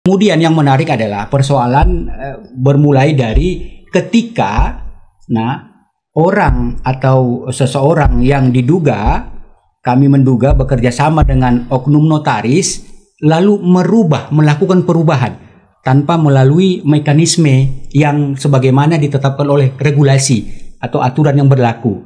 Kemudian yang menarik adalah persoalan bermulai dari ketika orang atau seseorang yang diduga, kami menduga bekerja sama dengan oknum notaris, lalu melakukan perubahan tanpa melalui mekanisme yang sebagaimana ditetapkan oleh regulasi atau aturan yang berlaku.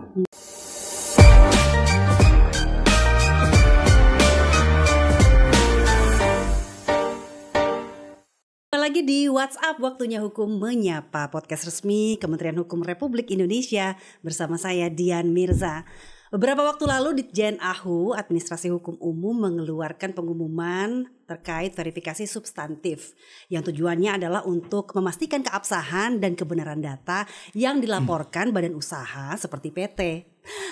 Lagi di WhatsApp Waktunya Hukum Menyapa, podcast resmi Kementerian Hukum Republik Indonesia bersama saya Dian Mirza. Beberapa waktu lalu Ditjen AHU Administrasi Hukum Umum mengeluarkan pengumuman terkait verifikasi substantif yang tujuannya adalah untuk memastikan keabsahan dan kebenaran data yang dilaporkan badan usaha seperti PT.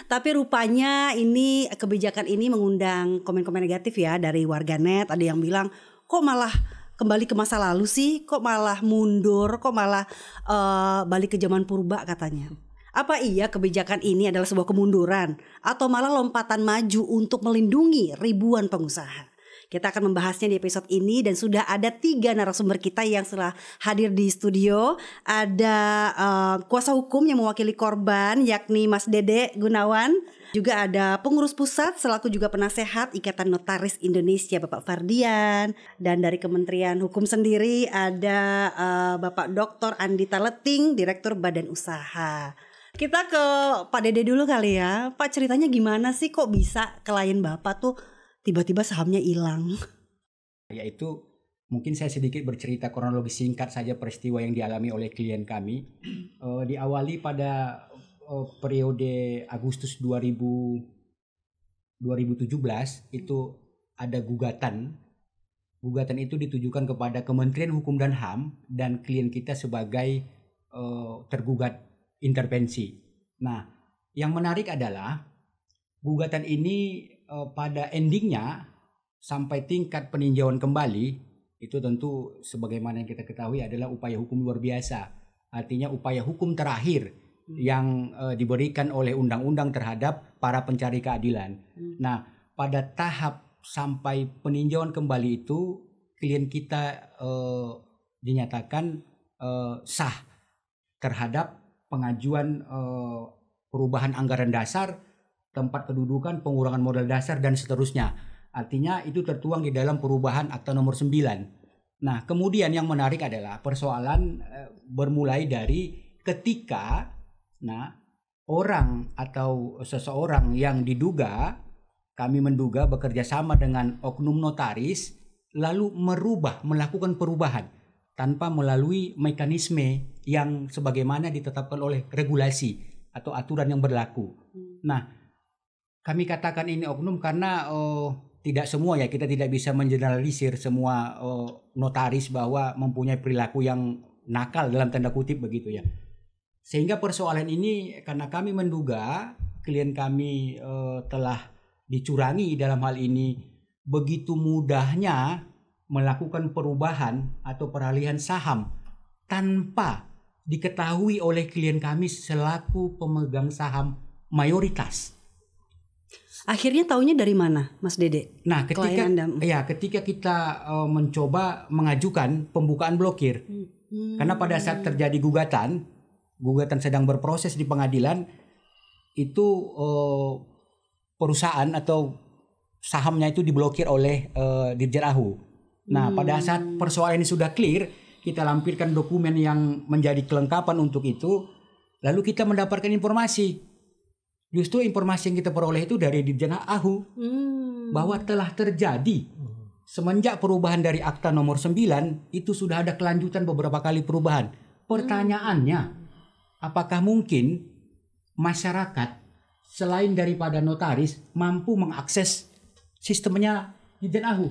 Tapi rupanya kebijakan ini mengundang komen-komen negatif ya dari warganet. Ada yang bilang kok malah kembali ke masa lalu sih, kok malah mundur, kok malah balik ke zaman purba katanya. Apa iya kebijakan ini adalah sebuah kemunduran atau malah lompatan maju untuk melindungi ribuan pengusaha? Kita akan membahasnya di episode ini dan sudah ada 3 narasumber kita yang telah hadir di studio. Ada kuasa hukum yang mewakili korban yakni Mas Dede Gunawan. Juga ada pengurus pusat selaku juga penasehat Ikatan Notaris Indonesia Bapak Fardian. Dan dari Kementerian Hukum sendiri ada Bapak Dr. Andita Leting, Direktur Badan Usaha. Kita ke Pak Dede dulu kali ya. Pak, ceritanya gimana sih kok bisa klien Bapak tuh tiba-tiba sahamnya hilang? Yaitu mungkin saya sedikit bercerita kronologi singkat saja peristiwa yang dialami oleh klien kami. Diawali pada periode Agustus 2017 itu ada gugatan itu ditujukan kepada Kementerian Hukum dan HAM dan klien kita sebagai tergugat intervensi. Nah, yang menarik adalah gugatan ini pada endingnya sampai tingkat peninjauan kembali itu tentu sebagaimana yang kita ketahui adalah upaya hukum luar biasa. Artinya upaya hukum terakhir yang diberikan oleh undang-undang terhadap para pencari keadilan. Nah, pada tahap sampai peninjauan kembali itu klien kita dinyatakan sah terhadap pengajuan perubahan anggaran dasar, tempat kedudukan, pengurangan modal dasar dan seterusnya. Artinya itu tertuang di dalam perubahan Akta nomor 9. Nah, kemudian yang menarik adalah persoalan bermulai dari ketika orang atau seseorang yang diduga, kami menduga bekerja sama dengan oknum notaris, lalu melakukan perubahan tanpa melalui mekanisme yang sebagaimana ditetapkan oleh regulasi atau aturan yang berlaku. Nah, kami katakan ini oknum karena tidak semua ya, kita tidak bisa mengeneralisir semua notaris bahwa mempunyai perilaku yang nakal dalam tanda kutip begitu ya. Sehingga persoalan ini karena kami menduga klien kami telah dicurangi dalam hal ini, begitu mudahnya melakukan perubahan atau peralihan saham tanpa diketahui oleh klien kami selaku pemegang saham mayoritas. Akhirnya taunya dari mana, Mas Dede? Nah, ketika kita mencoba mengajukan pembukaan blokir, karena pada saat terjadi gugatan sedang berproses di pengadilan, itu perusahaan atau sahamnya itu diblokir oleh Ditjen AHU. Nah, pada saat persoalan ini sudah clear, kita lampirkan dokumen yang menjadi kelengkapan untuk itu, lalu kita mendapatkan informasi. Justru informasi yang kita peroleh itu dari Ditjen AHU bahwa telah terjadi semenjak perubahan dari Akta nomor 9 itu sudah ada kelanjutan beberapa kali perubahan. Pertanyaannya, apakah mungkin masyarakat selain daripada notaris mampu mengakses sistemnya Ditjen AHU?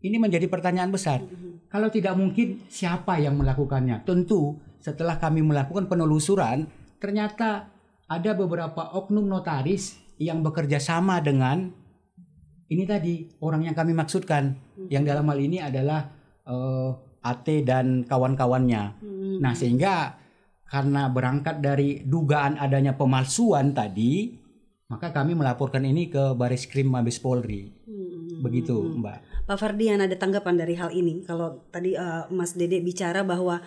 Ini menjadi pertanyaan besar. Kalau tidak mungkin, siapa yang melakukannya? Tentu setelah kami melakukan penelusuran, ternyata ada beberapa oknum notaris yang bekerja sama dengan ini tadi, orang yang kami maksudkan. Yang dalam hal ini adalah AT dan kawan-kawannya. Nah, sehingga karena berangkat dari dugaan adanya pemalsuan tadi, maka kami melaporkan ini ke Baris Krim Mabes Polri. Begitu, Mbak. Pak Ferdian, ada tanggapan dari hal ini? Kalau tadi Mas Dede bicara bahwa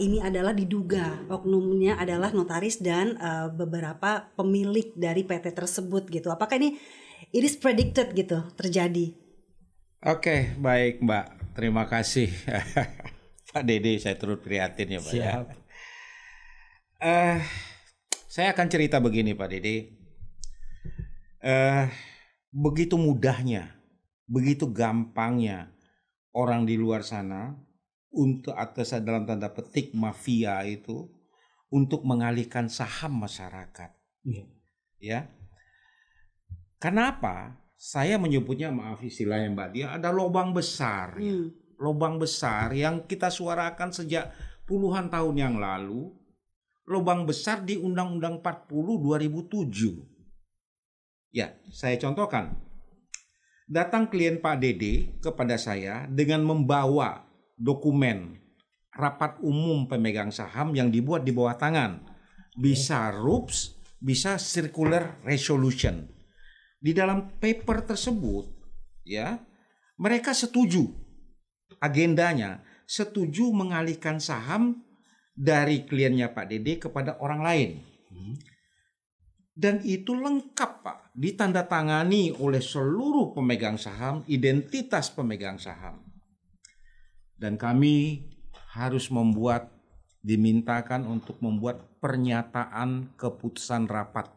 ini adalah diduga oknumnya adalah notaris dan beberapa pemilik dari PT tersebut gitu. Apakah ini it is predicted gitu terjadi? Oke, baik Mbak. Terima kasih Pak Dede, saya turut prihatin ya Pak. Siap. Saya akan cerita begini Pak Dede. Begitu mudahnya, begitu gampangnya orang di luar sana untuk, atau dalam tanda petik mafia itu, untuk mengalihkan saham masyarakat. Ya. Kenapa? Saya menyebutnya, maaf istilahnya Mbak Dia, ada lubang besar. Lubang besar yang kita suarakan sejak puluhan tahun yang lalu. Lubang besar di Undang-Undang 40 2007. Ya, saya contohkan. Datang klien Pak Dede kepada saya dengan membawa dokumen rapat umum pemegang saham yang dibuat di bawah tangan. Bisa RUPS, bisa circular resolution. Di dalam paper tersebut, ya, mereka setuju agendanya, setuju mengalihkan saham dari kliennya Pak Dede kepada orang lain. Dan itu lengkap Pak, ditandatangani oleh seluruh pemegang saham, identitas pemegang saham. Dan kami harus dimintakan untuk membuat pernyataan keputusan rapat.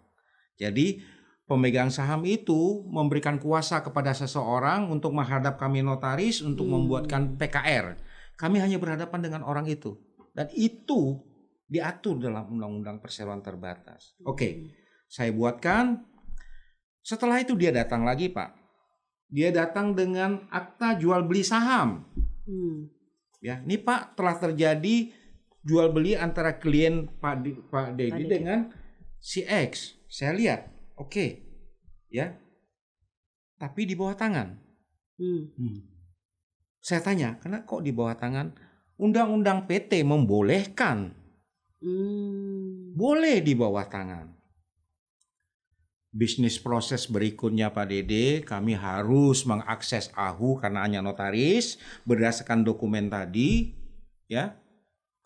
Jadi pemegang saham itu memberikan kuasa kepada seseorang untuk menghadap kami notaris untuk membuatkan PKR. Kami hanya berhadapan dengan orang itu. Dan itu diatur dalam Undang-Undang Perseroan Terbatas. Oke. Saya buatkan. Setelah itu dia datang lagi Pak. Dia datang dengan akta jual beli saham. Ya, ini Pak, telah terjadi jual beli antara klien Pak Dede dengan si X. Saya lihat, oke, ya. Tapi di bawah tangan. Saya tanya, kenapa kok di bawah tangan? Undang-undang PT membolehkan. Boleh di bawah tangan. Bisnis proses berikutnya Pak Dede, kami harus mengakses AHU karena hanya notaris berdasarkan dokumen tadi, ya.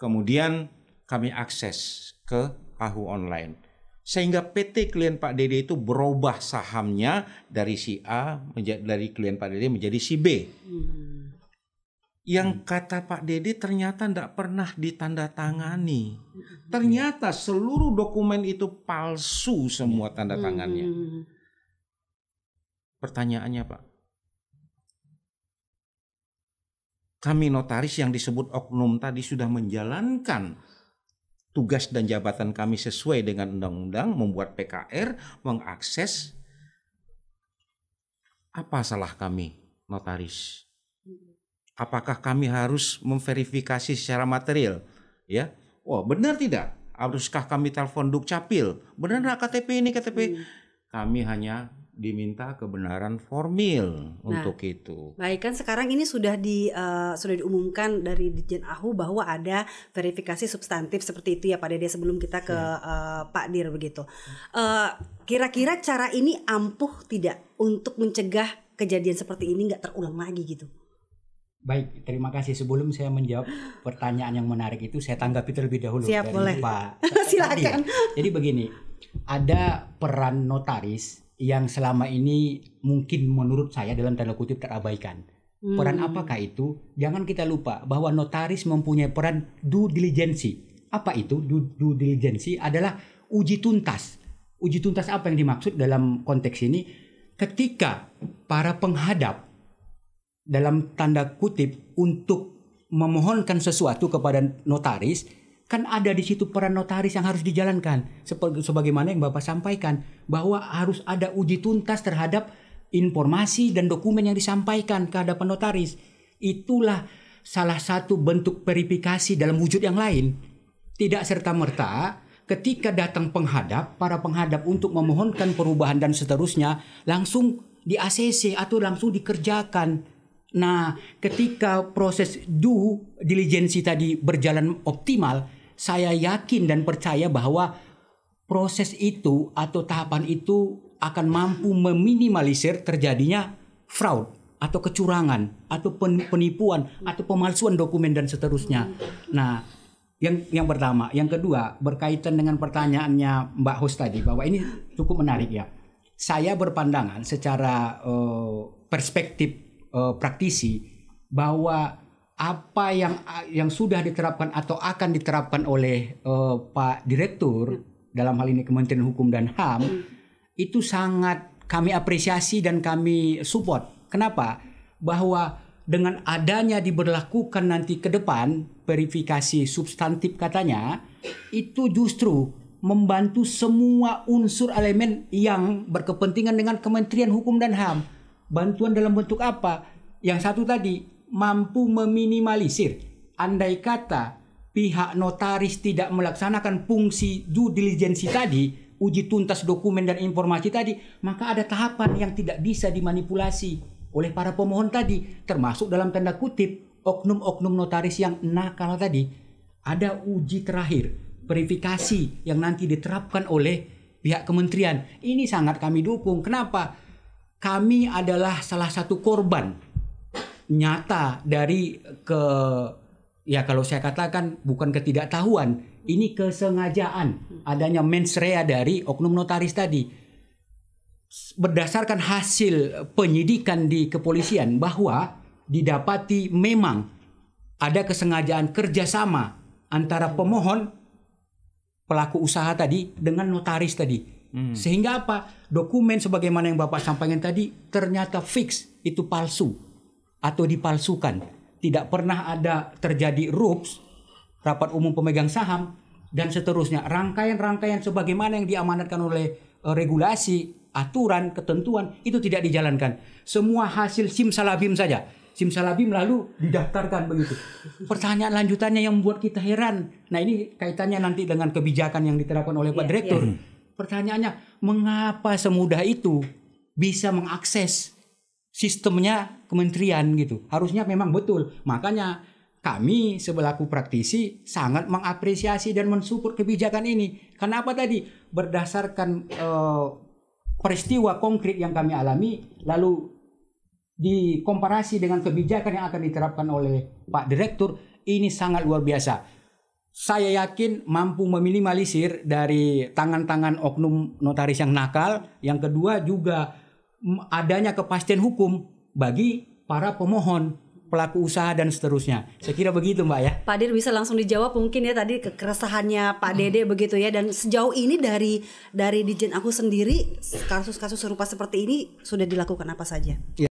Kemudian kami akses ke AHU online. Sehingga PT klien Pak Dede itu berubah sahamnya dari si A dari klien Pak Dede menjadi si B. Yang kata Pak Dede ternyata tidak pernah ditandatangani. Ternyata seluruh dokumen itu palsu semua tanda tangannya. Pertanyaannya Pak, kami notaris yang disebut oknum tadi sudah menjalankan tugas dan jabatan kami sesuai dengan undang-undang, membuat PKR, mengakses. Apa salah kami notaris? Apakah kami harus memverifikasi secara material? Ya, oh benar tidak? Haruskah kami telepon Dukcapil? Benar nggak KTP ini KTP? Kami hanya diminta kebenaran formil untuk itu. Baik, kan sekarang ini sudah diumumkan dari Ditjen AHU bahwa ada verifikasi substantif seperti itu ya Pak Dede sebelum kita ke Pak Dir begitu. Kira-kira cara ini ampuh tidak untuk mencegah kejadian seperti ini nggak terulang lagi gitu? Baik, terima kasih. Sebelum saya menjawab pertanyaan yang menarik itu, saya tanggapi terlebih dahulu. Siap, dari boleh. Pak. Silakan. Jadi begini, ada peran notaris yang selama ini mungkin menurut saya dalam tanda kutip terabaikan. Peran apakah itu? Jangan kita lupa bahwa notaris mempunyai peran due diligence. Apa itu? Due diligence adalah uji tuntas. Uji tuntas apa yang dimaksud dalam konteks ini? Ketika para penghadap dalam tanda kutip untuk memohonkan sesuatu kepada notaris, kan ada di situ peran notaris yang harus dijalankan. Sebagaimana yang Bapak sampaikan, bahwa harus ada uji tuntas terhadap informasi dan dokumen yang disampaikan ke hadapan notaris. Itulah salah satu bentuk verifikasi dalam wujud yang lain. Tidak serta-merta ketika datang penghadap, para penghadap untuk memohonkan perubahan dan seterusnya, langsung di ACC atau langsung dikerjakan. Nah, ketika proses due diligence tadi berjalan optimal, saya yakin dan percaya bahwa proses itu atau tahapan itu akan mampu meminimalisir terjadinya fraud atau kecurangan atau penipuan atau pemalsuan dokumen dan seterusnya. Nah, yang pertama, yang kedua berkaitan dengan pertanyaannya Mbak host tadi bahwa ini cukup menarik ya. Saya berpandangan secara perspektif praktisi bahwa apa yang sudah diterapkan atau akan diterapkan oleh Pak Direktur dalam hal ini Kementerian Hukum dan HAM itu sangat kami apresiasi dan kami support. Kenapa? Bahwa dengan adanya diberlakukan nanti ke depan verifikasi substantif katanya, itu justru membantu semua unsur elemen yang berkepentingan dengan Kementerian Hukum dan HAM. Bantuan dalam bentuk apa? Yang satu tadi, mampu meminimalisir. Andai kata pihak notaris tidak melaksanakan fungsi due diligence tadi, uji tuntas dokumen dan informasi tadi, maka ada tahapan yang tidak bisa dimanipulasi oleh para pemohon tadi, termasuk dalam tanda kutip oknum-oknum notaris yang nakal tadi. Ada uji terakhir, verifikasi yang nanti diterapkan oleh pihak kementerian. Ini sangat kami dukung. Kenapa? Kami adalah salah satu korban nyata dari kalau saya katakan bukan ketidaktahuan, ini kesengajaan adanya mens rea dari oknum notaris tadi. Berdasarkan hasil penyidikan di kepolisian bahwa didapati memang ada kesengajaan kerjasama antara pemohon pelaku usaha tadi dengan notaris tadi. Sehingga apa? Dokumen sebagaimana yang Bapak sampaikan tadi ternyata fix itu palsu atau dipalsukan. Tidak pernah ada terjadi RUPS, rapat umum pemegang saham dan seterusnya. Rangkaian-rangkaian sebagaimana yang diamanatkan oleh regulasi, aturan, ketentuan itu tidak dijalankan. Semua hasil simsalabim saja. Simsalabim lalu didaftarkan begitu. Pertanyaan lanjutannya yang membuat kita heran. Nah, ini kaitannya nanti dengan kebijakan yang diterapkan oleh Pak Direktur. Pertanyaannya, mengapa semudah itu bisa mengakses sistemnya kementerian gitu? Harusnya memang betul. Makanya kami sebelaku praktisi sangat mengapresiasi dan mensupport kebijakan ini. Karena apa tadi? Berdasarkan peristiwa konkret yang kami alami, lalu dikomparasi dengan kebijakan yang akan diterapkan oleh Pak Direktur, ini sangat luar biasa. Saya yakin mampu meminimalisir dari tangan-tangan oknum notaris yang nakal. Yang kedua juga adanya kepastian hukum bagi para pemohon, pelaku usaha dan seterusnya. Saya kira begitu Mbak ya. Pak Dir bisa langsung dijawab mungkin ya tadi keresahannya Pak Dede begitu ya. Dan sejauh ini dari Ditjen Aku sendiri kasus-kasus serupa seperti ini sudah dilakukan apa saja? Ya,